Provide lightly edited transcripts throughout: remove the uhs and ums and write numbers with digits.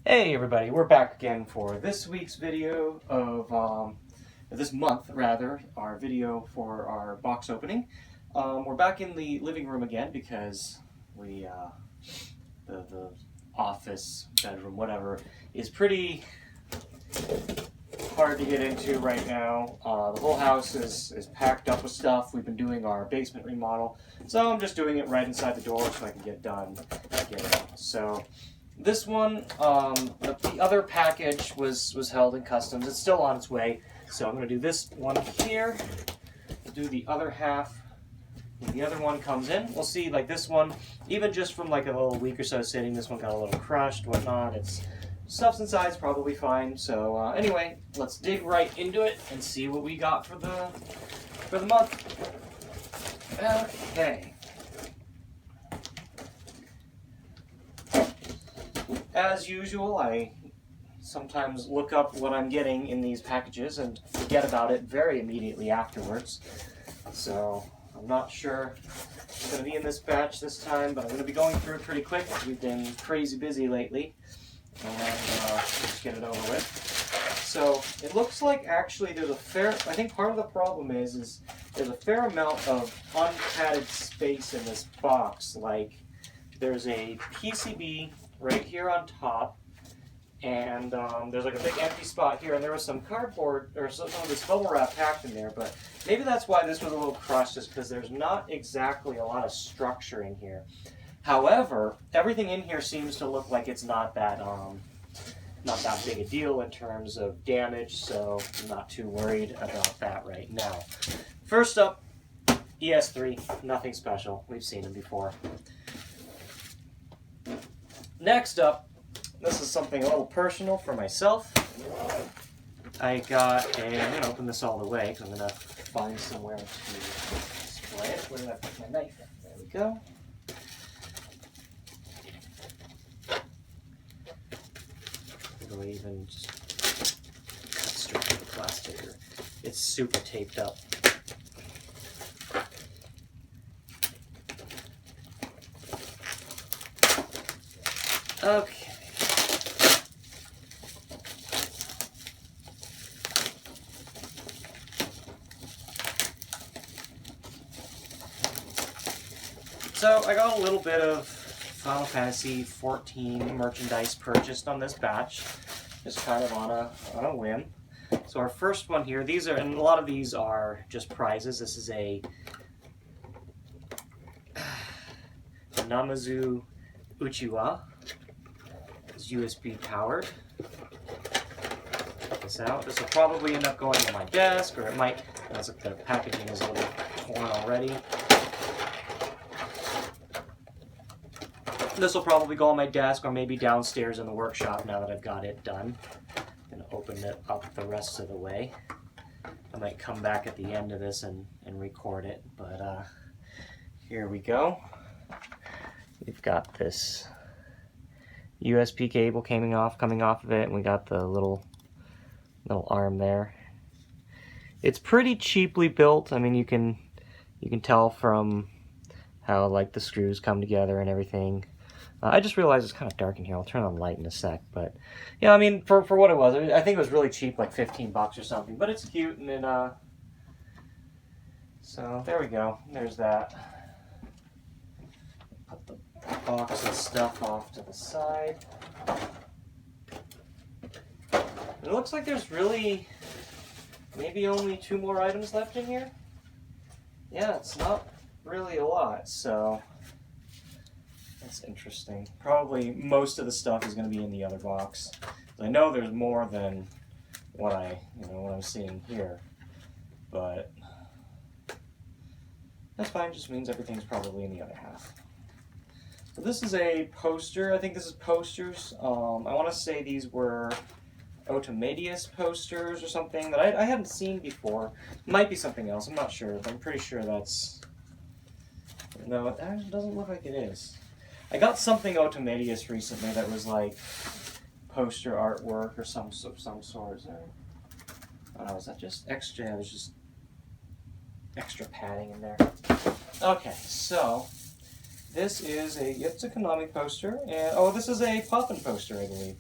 Hey everybody, we're back again for this week's video of, this month rather, our video for our box opening. We're back in the living room again because we, the office, bedroom, whatever, is pretty hard to get into right now. The whole house is packed up with stuff. We've been doing our basement remodel, so I'm just doing it right inside the door so I can get done and get it out. So this one, the other package was held in customs. It's still on its way, so I'm going to do this one here. We'll do the other half when the other one comes in. We'll see, like this one, even just from like a little week or so sitting, this one got a little crushed, whatnot. It's stuff's inside's probably fine. So anyway, let's dig right into it and see what we got for the month. Okay. As usual, I sometimes look up what I'm getting in these packages and forget about it very immediately afterwards. So I'm not sure I'm going to be in this batch this time, but I'm going to be going through it pretty quick. We've been crazy busy lately, and just get it over with. So it looks like actually there's a fair, I think part of the problem is there's a fair amount of unpadded space in this box. Like there's a PCB right here on top, and there's like a big empty spot here, and there was some cardboard or some of this bubble wrap packed in there, but maybe that's why this was a little crushed, is because there's not exactly a lot of structure in here. However, everything in here seems to look like it's not that big a deal in terms of damage, so I'm not too worried about that right now. First up, ES3, nothing special. We've seen him before. Next up, this is something a little personal for myself. I'm going to open this all the way because I'm going to find somewhere to display it. Where did I put my knife? There we go. It'll even just cut straight through the plastic. It's super taped up. Okay. So I got a little bit of Final Fantasy XIV merchandise purchased on this batch, just kind of on a whim. So our first one here, these are, and a lot of these are just prizes. This is a Namazu Uchiwa. It's USB powered. Check this out. This will probably end up going on my desk, or it might, as the packaging is a little torn already. This will probably go on my desk or maybe downstairs in the workshop now that I've got it done. I'm going to open it up the rest of the way. I might come back at the end of this and record it, but here we go. We've got this USB cable coming off of it, and we got the little arm there. It's pretty cheaply built. I mean, you can tell from how like the screws come together and everything. I just realized it's kind of dark in here. I'll turn on the light in a sec, but yeah, I mean, for what it was, I think it was really cheap, like 15 bucks or something. But it's cute, and then so there we go. There's that. Put the box and stuff off to the side. It looks like there's really maybe only 2 more items left in here. Yeah, it's not really a lot, so that's interesting. Probably most of the stuff is going to be in the other box. I know there's more than what I'm seeing here, but that's fine. Just means everything's probably in the other half. So this is a poster. I think this is posters. I want to say these were Automedius posters or something that I hadn't seen before. Might be something else. I'm not sure, but I'm pretty sure that's... No, it actually doesn't look like it is. I got something Automedius recently that was like poster artwork or some sort. Is there... Oh, is that just extra? Yeah, there's just extra padding in there. Okay, so this is it's a Konami poster, and oh, this is a Poppin poster, I believe.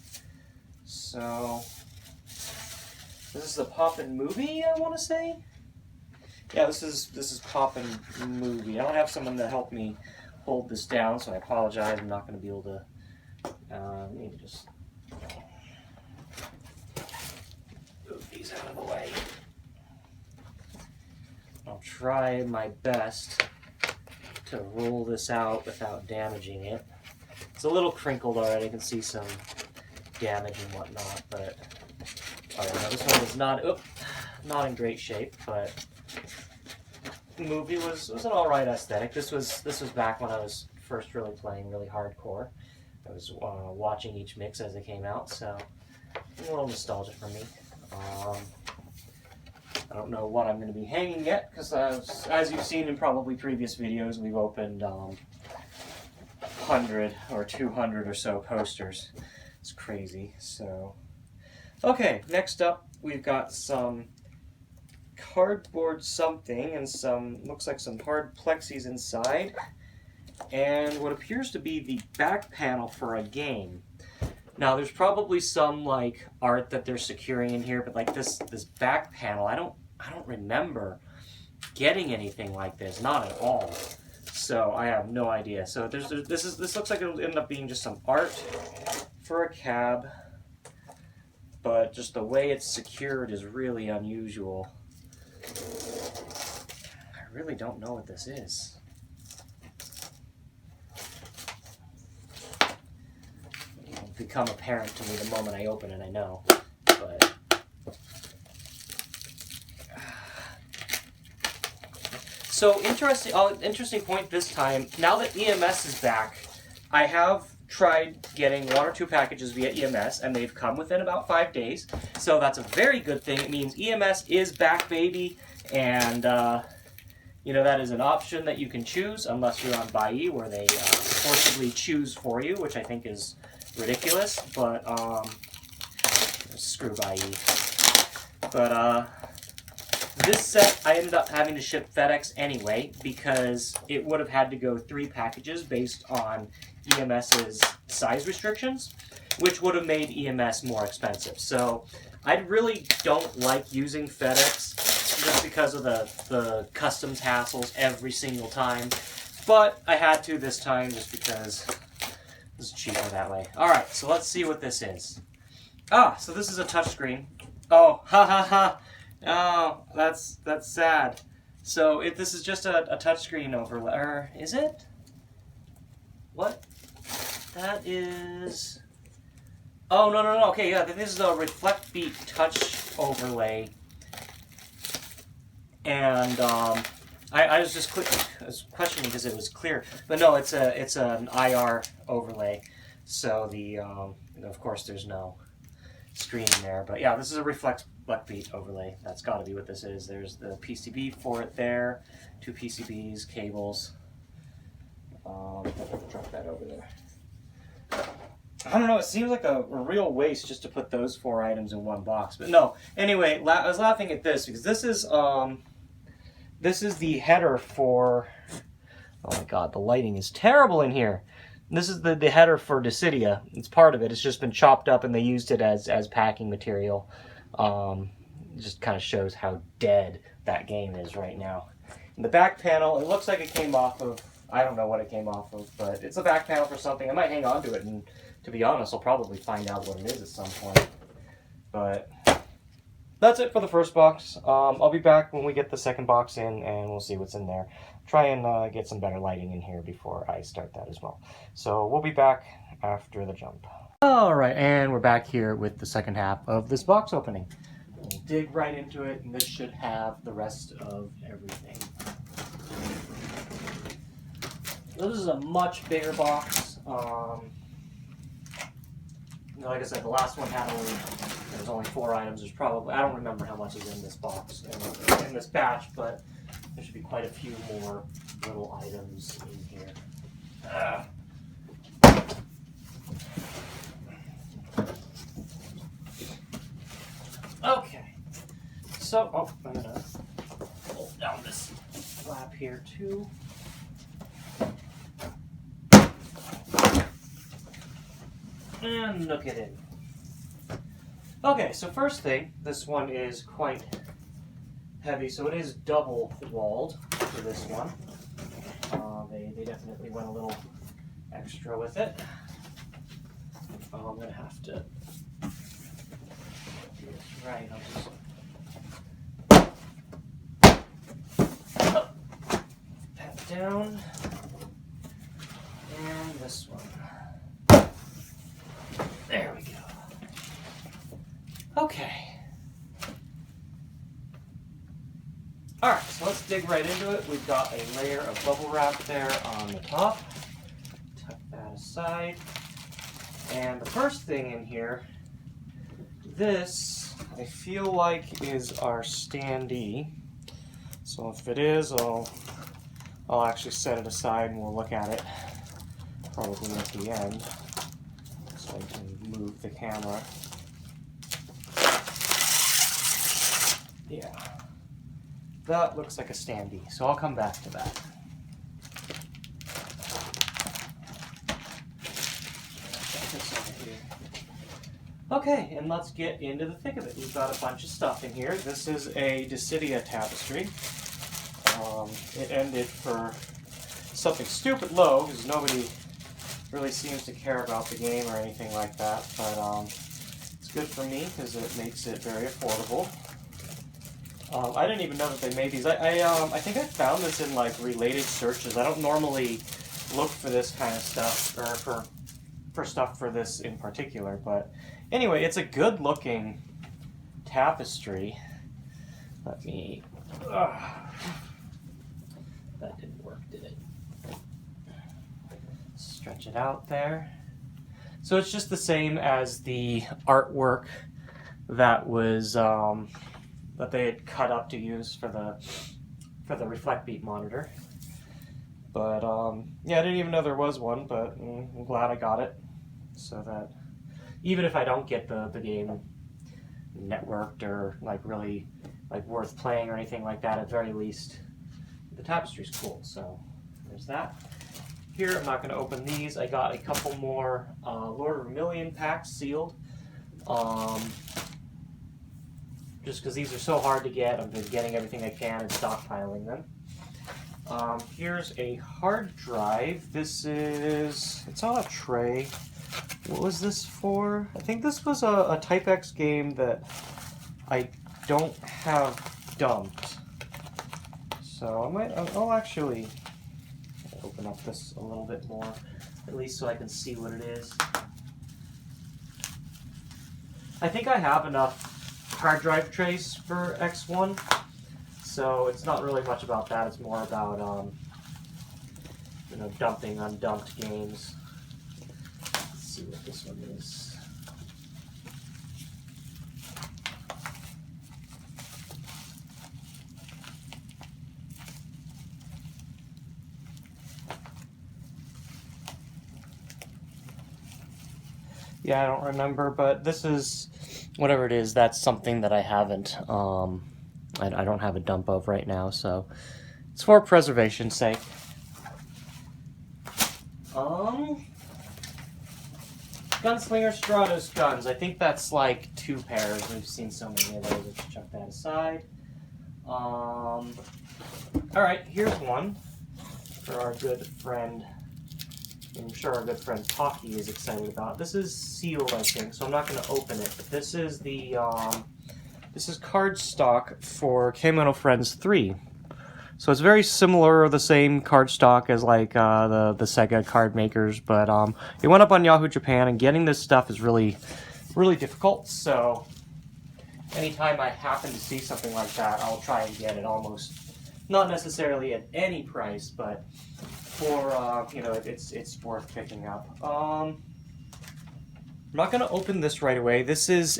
So, this is the Poppin' Movie, I want to say? Yeah, this is Poppin' Movie. I don't have someone to help me hold this down, so I apologize. I'm not going to be able to... let me just move these out of the way. I'll try my best to roll this out without damaging it. It's a little crinkled already. I can see some damage and whatnot, but this one is not in great shape. But the movie was an alright aesthetic. This was back when I was first really playing really hardcore. I was watching each mix as it came out, so a little nostalgia for me. I don't know what I'm going to be hanging yet, because as you've seen in probably previous videos, we've opened 100 or 200 or so posters. It's crazy. So, okay, next up we've got some cardboard something and some, looks like some hard plexis inside, and what appears to be the back panel for a game. Now there's probably some like art that they're securing in here, but like this back panel, I don't remember getting anything like this, not at all. So I have no idea. So this looks like it'll end up being just some art for a cab, but just the way it's secured is really unusual. I really don't know what this is. It'll become apparent to me the moment I open it, I know. But so interesting point this time. Now that EMS is back, I have tried getting 1 or 2 packages via EMS, and they've come within about 5 days. So that's a very good thing. It means EMS is back, baby, and you know, that is an option that you can choose, unless you're on Buyee, where they forcibly choose for you, which I think is ridiculous. But screw Buyee. But this set I ended up having to ship FedEx anyway, because it would have had to go 3 packages based on EMS's size restrictions, which would have made EMS more expensive. So I really don't like using FedEx just because of the customs hassles every single time. But I had to this time just because it's cheaper that way. Alright, so let's see what this is. Ah, so this is a touchscreen. Oh, ha ha ha. Oh, that's sad. So this is just a touchscreen overlay. Or is it? What? That is... Oh, no. Okay, yeah, this is a Reflect Beat touch overlay. And I was just questioning because it was clear. But no, it's an IR overlay. So of course there's no screen in there. But yeah, this is a Reflect Beat overlay. That's got to be what this is. There's the PCB for it there. 2 PCBs, cables. Drop that over there. I don't know, it seems like a real waste just to put those 4 items in one box. But no, anyway, I was laughing at this because this is the header for... Oh my god, the lighting is terrible in here. This is the header for DISSIDIA. It's part of it. It's just been chopped up and they used it as packing material. It just kind of shows how dead that game is right now. In the back panel, it looks like it came off of... I don't know what it came off of, but it's a back panel for something. I might hang on to it, and to be honest, I'll probably find out what it is at some point. But that's it for the first box. I'll be back when we get the second box in, and we'll see what's in there. Try and get some better lighting in here before I start that as well. So we'll be back after the jump. Alright, and we're back here with the second half of this box opening. We'll dig right into it, and this should have the rest of everything. This is a much bigger box. Like I said, the last one had there's only 4 items. There's probably, I don't remember how much is in this box, in this batch, but there should be quite a few more little items in here. Okay. So, I'm going to pull down this flap here too. And look at it. Okay, so first thing, this one is quite heavy, so it is double walled for this one. They definitely went a little extra with it. Oh, I'm gonna have to do this right. I'll just put that down, and this one. There we go. Okay. Alright, so let's dig right into it. We've got a layer of bubble wrap there on the top. Tuck that aside. And the first thing in here, this, I feel like, is our standee. So if it is, I'll actually set it aside and we'll look at it probably at the end. So I can move the camera. Yeah. That looks like a standee, so I'll come back to that. Okay, and let's get into the thick of it. We've got a bunch of stuff in here. This is a DISSIDIA tapestry. It ended for something stupid low, because nobody really seems to care about the game or anything like that, but it's good for me because it makes it very affordable. I didn't even know that they made these. I think I found this in like related searches. I don't normally look for this kind of stuff, or for stuff for this in particular, but anyway, it's a good looking tapestry. Let me... that didn't work, did it? Stretch it out there. So it's just the same as the artwork that was that they had cut up to use for the Reflect Beat monitor. But yeah, I didn't even know there was one, but I'm glad I got it, so that even if I don't get the game networked or like really like worth playing or anything like that, at very least the tapestry's cool. So there's that. Here, I'm not going to open these. I got a couple more Lord of Vermilion packs sealed. Just because these are so hard to get, I've been getting everything I can and stockpiling them. Here's a hard drive. This is, it's on a tray. What was this for? I think this was a Type X game that I don't have dumped. So I'll actually open up this a little bit more, at least so I can see what it is. I think I have enough hard drive trays for X1, so it's not really much about that. It's more about you know, dumping undumped games. Let's see what this one is. Yeah, I don't remember, but this is, whatever it is, that's something that I haven't, I don't have a dump of right now, so it's for preservation's sake. Gunslinger Stratos guns. I think that's like 2 pairs. We've seen so many of those. Let's chuck that aside. Alright, here's one for our good friend. I'm sure our good friend Pocky is excited about. This is sealed, I think, so I'm not going to open it. But this is the this is card stock for K-Metal Friends 3. So it's very similar, the same card stock as like the Sega card makers, but it went up on Yahoo Japan, and getting this stuff is really difficult. So anytime I happen to see something like that, I'll try and get it, almost not necessarily at any price, but for you know, it's worth picking up. I'm not going to open this right away. This is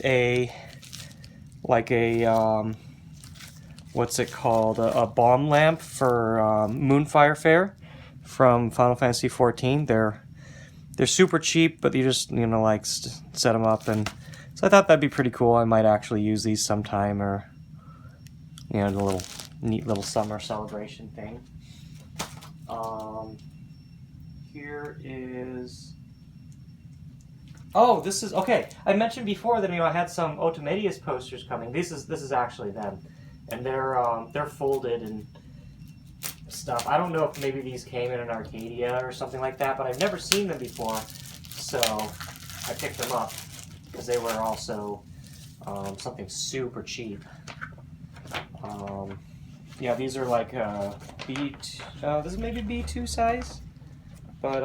like a what's it called? A bomb lamp for Moonfire Fair from Final Fantasy XIV. They're super cheap, but you just, you know, like set them up, and so I thought that'd be pretty cool. I might actually use these sometime, or you know, the neat little summer celebration thing. Here is Oh, this is okay. I mentioned before that I had some Otomedius posters coming. This is actually them, and they're folded and stuff. I don't know if maybe these came in an Arcadia or something like that, but I've never seen them before, so I picked them up because they were also something super cheap. Yeah, these are like B2. This is maybe B2 size, but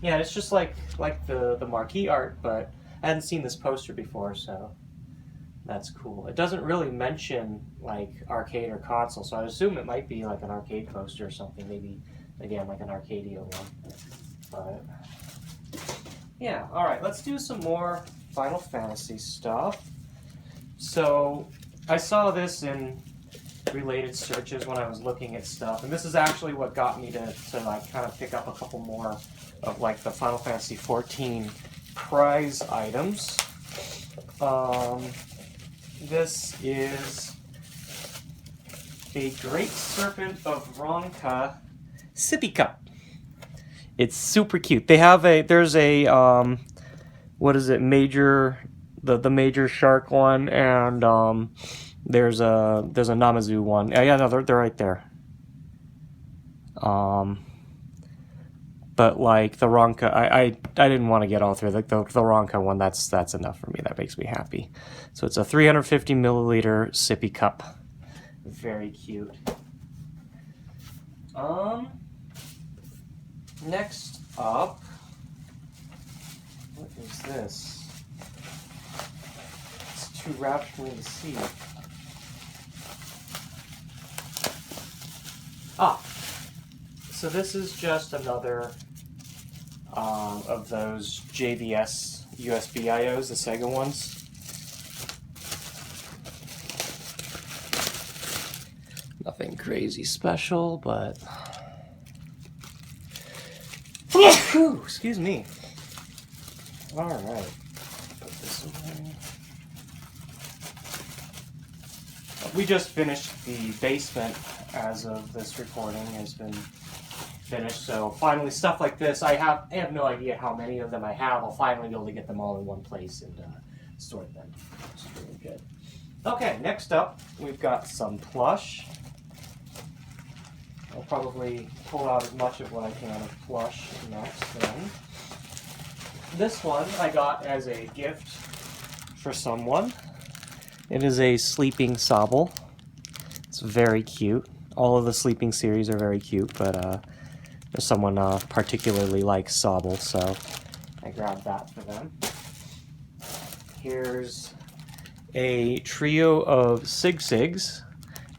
yeah, it's just like the marquee art, but I hadn't seen this poster before, so that's cool. It doesn't really mention like arcade or console, so I assume it might be like an arcade poster or something. Maybe again like an Arcadia one. But yeah, all right. Let's do some more Final Fantasy stuff. So I saw this in related searches when I was looking at stuff, and this is actually what got me to like kind of pick up a couple more of like the Final Fantasy XIV prize items. This is a Great Serpent of Ronka sippy cup. It's super cute. They have there's a what is it, the major shark one, and there's a Namazu one. Yeah, no, they're right there. But like the Ronka, I didn't want to get all three. Like the Ronka one, that's enough for me. That makes me happy. So it's a 350 milliliter sippy cup. Very cute. Next up, what is this? It's too wrapped for me to see. Ah, so this is just another of those JVS USB IOs, the Sega ones. Nothing crazy special, but whew, excuse me. All right, put this away. We just finished the basement. As of this recording has been finished, so finally stuff like this. I have no idea how many of them I have. I'll finally be able to get them all in one place and store them. It's really good. Okay, next up we've got some Plush. I'll probably pull out as much of what I can of Plush next then. This one I got as a gift for someone. It is a sleeping Sobble. It's very cute. All of the sleeping series are very cute, but someone particularly likes Sobble, so I grabbed that for them. Here's a trio of SigSigs.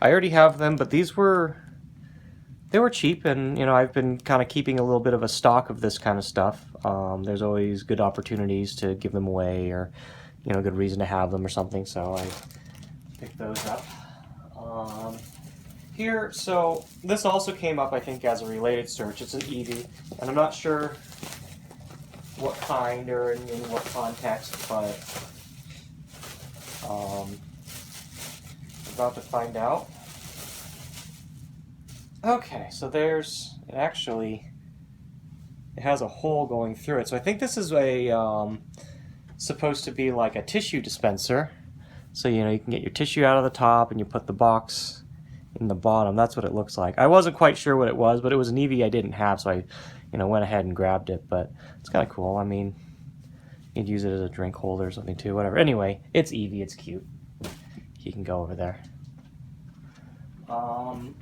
I already have them, but they were cheap, and I've been kind of keeping a little bit of a stock of this kind of stuff. There's always good opportunities to give them away, or good reason to have them or something, so I picked those up. Here, so this also came up, I think, as a related search. It's an Eevee, and I'm not sure what kind or in what context, but I'm about to find out. Okay, so it has a hole going through it. So I think this is supposed to be like a tissue dispenser. So you can get your tissue out of the top and you put the box in the bottom. That's what it looks like. I wasn't quite sure what it was, but it was an Eevee I didn't have, so I went ahead and grabbed it. But it's kind of cool. I mean, you'd use it as a drink holder or something too, whatever. Anyway, it's Eevee, it's cute. He can go over there. And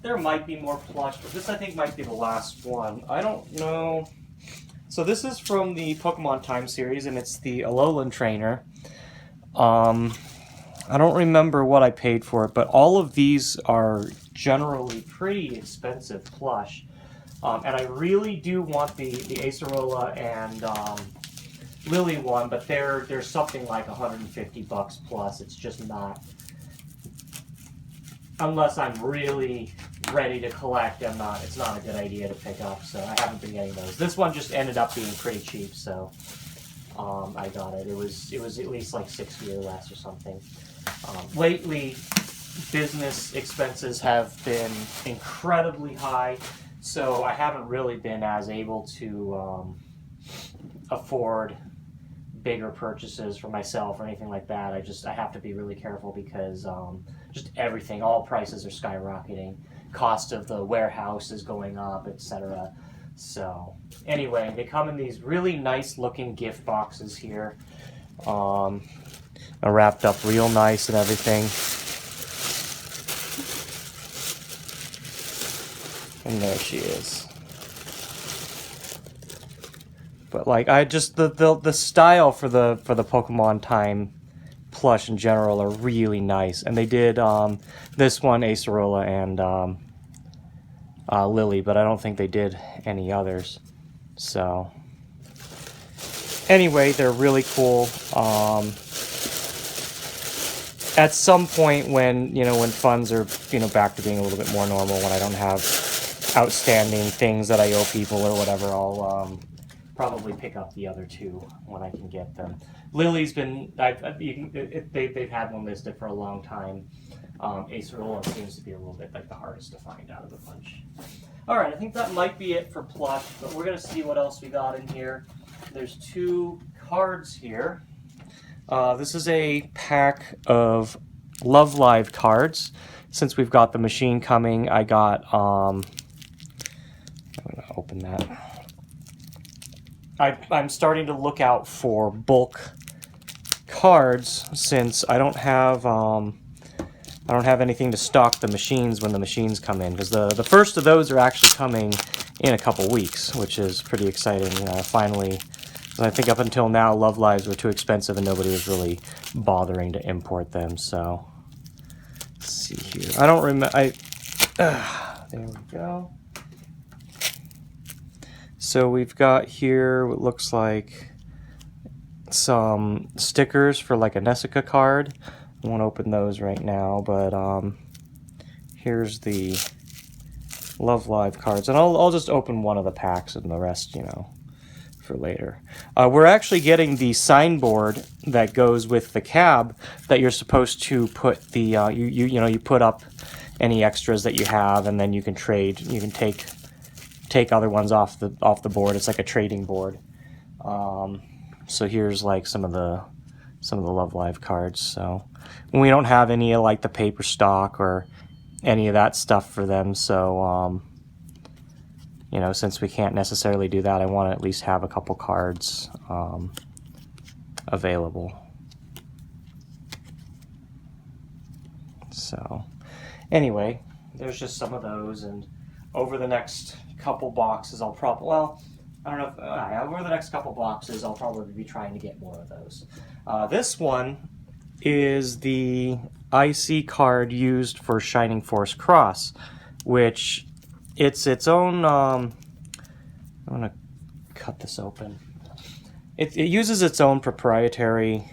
there might be more Plush, but this I think might be the last one. I don't know. So this is from the Pokemon Time series, and it's the Alolan Trainer. I don't remember what I paid for it, but all of these are generally pretty expensive Plush. And I really do want the Acerola and Lily one, but they're something like $150 plus. It's just not, unless I'm really ready to collect, it's not a good idea to pick up, so I haven't been getting those. This one just ended up being pretty cheap, so I got it. It was at least like $60 or less or something. Lately, business expenses have been incredibly high, so I haven't really been as able to afford bigger purchases for myself or anything like that. I have to be really careful because just everything, all prices are skyrocketing. Cost of the warehouse is going up, etc. So anyway, they come in these really nice looking gift boxes here. Wrapped up real nice and everything. And there she is. But like the style for the Pokemon Time plush in general are really nice, and they did this one, Acerola and Lily, but I don't think they did any others. So anyway, they're really cool. At some point when when funds are back to being a little bit more normal, when I don't have outstanding things that I owe people or whatever, I'll probably pick up the other two when I can get them. Lily's been, they've had one listed for a long time. Acerola seems to be a little bit like the hardest to find out of the bunch. Alright, I think that might be it for Plush, but we're going to see what else we got in here. There's 2 cards here. This is a pack of Love Live cards. Since we've got the machine coming, I got, I'm going to open that. I'm starting to look out for bulk cards since I don't have anything to stock the machines when the machines come in, because the first of those are actually coming in a couple weeks, which is pretty exciting. Finally, I think up until now Love Lives were too expensive and nobody was really bothering to import them. So let's see here. I don't remember. There we go. So we've got here what looks like some stickers for like a Nessica card. I won't open those right now, but here's the Love Live cards. And I'll just open one of the packs and the rest, for later. We're actually getting the signboard that goes with the cab that you're supposed to put the, you put up any extras that you have, and then you can trade, you can take other ones off the board. It's like a trading board. So here's like some of the Love Live cards. So we don't have any of like the paper stock or any of that stuff for them. So since we can't necessarily do that, I want to at least have a couple cards available. So anyway, there's just some of those, and over the next couple boxes I'll probably, over the next couple boxes I'll probably be trying to get more of those. This one is the IC card used for Shining Force Cross, which it's its own, I'm going to cut this open. It uses its own proprietary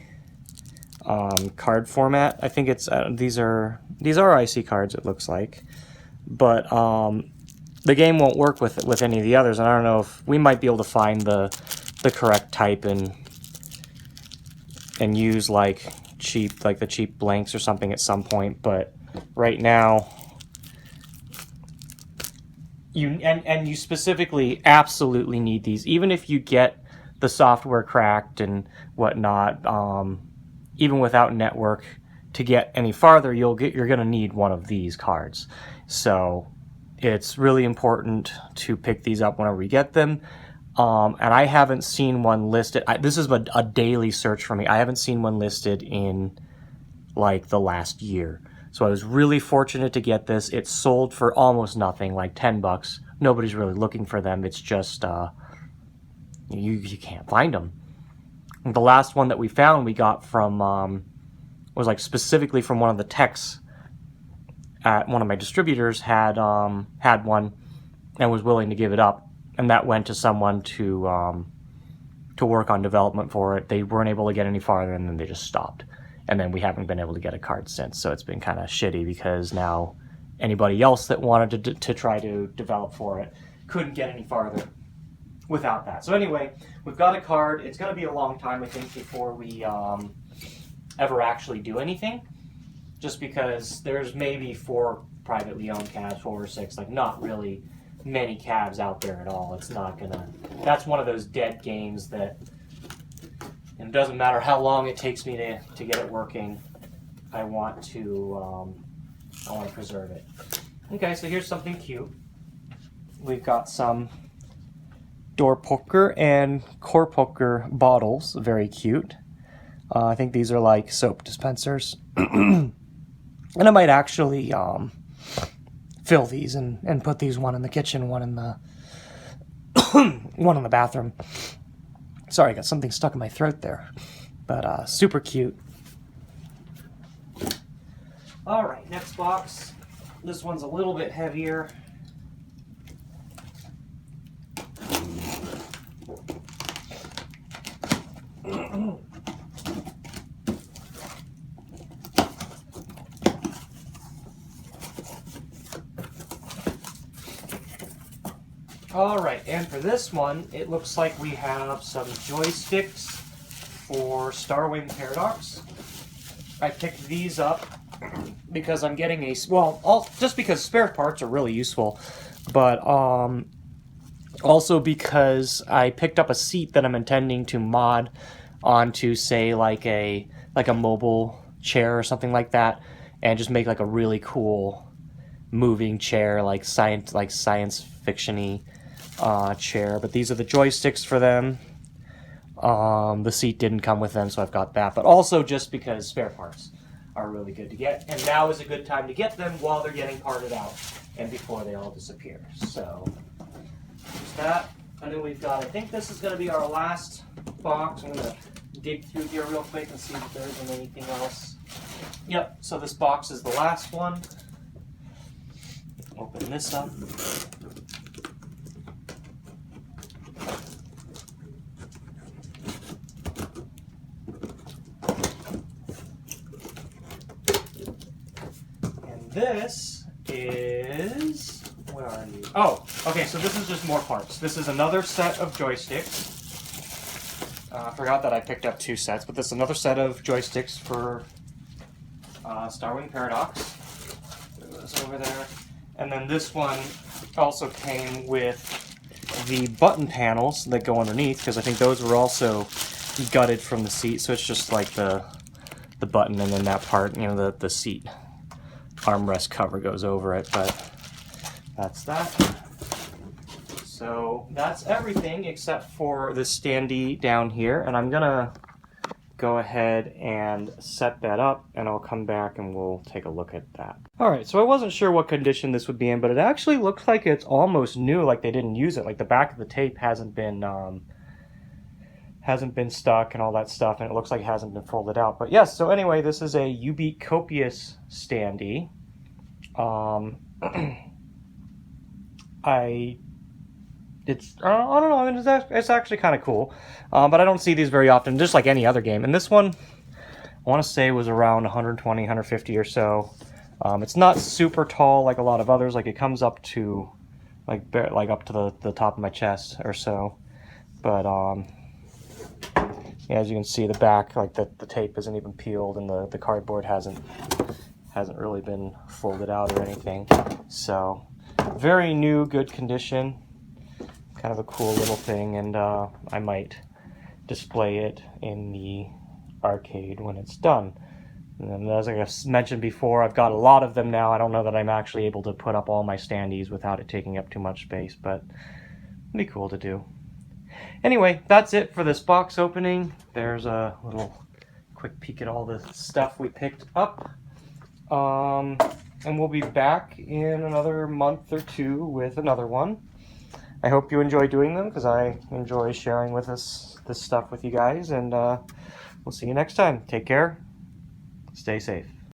card format. I think it's these are IC cards, it looks like, but the game won't work with any of the others, and I don't know if we might be able to find the correct type and use like the cheap blanks or something at some point. But right now, you specifically absolutely need these, even if you get the software cracked and whatnot. Even without network, to get any farther, you're going to need one of these cards. So it's really important to pick these up whenever we get them. And I haven't seen one listed. This is a daily search for me. I haven't seen one listed in like the last year. So I was really fortunate to get this. It's sold for almost nothing, like $10. Nobody's really looking for them. It's just you can't find them. The last one that we found, we got from was like specifically from one of the techs at one of my distributors had one and was willing to give it up, and that went to someone to work on development for it. They weren't able to get any farther, and then they just stopped. And then we haven't been able to get a card since, so it's been kind of shitty because now anybody else that wanted to try to develop for it couldn't get any farther without that. So anyway, we've got a card. It's going to be a long time, I think, before we ever actually do anything, just because there's maybe 4 privately owned cabs, 4 or 6, like not really many cabs out there at all. It's not gonna, that's one of those dead games that, and it doesn't matter how long it takes me to get it working, I want to preserve it. Okay, so here's something cute. We've got some door poker and core poker bottles, very cute. I think these are like soap dispensers. And I might actually fill these and put these, one in the kitchen, one in the one in the bathroom. Sorry, I got something stuck in my throat there. But super cute. All right, next box. This one's a little bit heavier. Alright, and for this one, it looks like we have some joysticks for Starwing Paradox. I picked these up because I'm getting a, well, just because spare parts are really useful, but also because I picked up a seat that I'm intending to mod onto, say, like a mobile chair or something like that, and just make like a really cool moving chair, like science fiction-y chair. But these are the joysticks for them. The seat didn't come with them, so I've got that. But also just because spare parts are really good to get, and now is a good time to get them while they're getting parted out and before they all disappear. So there's that. And then we've got, I think this is going to be our last box. I'm going to dig through here real quick and see if there isn't anything else. Yep, so this box is the last one. Open this up. And this is, where are you? Oh, okay, so this is just more parts. This is another set of joysticks. I forgot that I picked up 2 sets, but this is another set of joysticks for Starwing Paradox. Put those over there. And then this one also came with the button panels that go underneath, because I think those were also gutted from the seat. So it's just like the button, and then that part, you know, the seat armrest cover goes over it. But that's that. So that's everything except for the standee down here, and I'm gonna go ahead and set that up, and I'll come back and we'll take a look at that. Alright, so I wasn't sure what condition this would be in, but it actually looks like it's almost new, like they didn't use it. Like the back of the tape hasn't been stuck and all that stuff, and it looks like it hasn't been folded out. But yes, so anyway, this is a jubeat copious standee. I don't know, I mean, it's actually kind of cool, but I don't see these very often, just like any other game. And this one, I want to say, was around 120, 150 or so. It's not super tall like a lot of others, like it comes up to, like up to the top of my chest or so. But, yeah, as you can see, the back, like the tape isn't even peeled, and the cardboard hasn't really been folded out or anything. So, very new, good condition. Kind of a cool little thing, and I might display it in the arcade when it's done. And as I mentioned before, I've got a lot of them now. I don't know that I'm actually able to put up all my standees without it taking up too much space, but it'd be cool to do. Anyway, that's it for this box opening. There's a little quick peek at all the stuff we picked up. And we'll be back in another month or 2 with another one. I hope you enjoy doing them, because I enjoy sharing with this stuff with you guys, and we'll see you next time. Take care. Stay safe.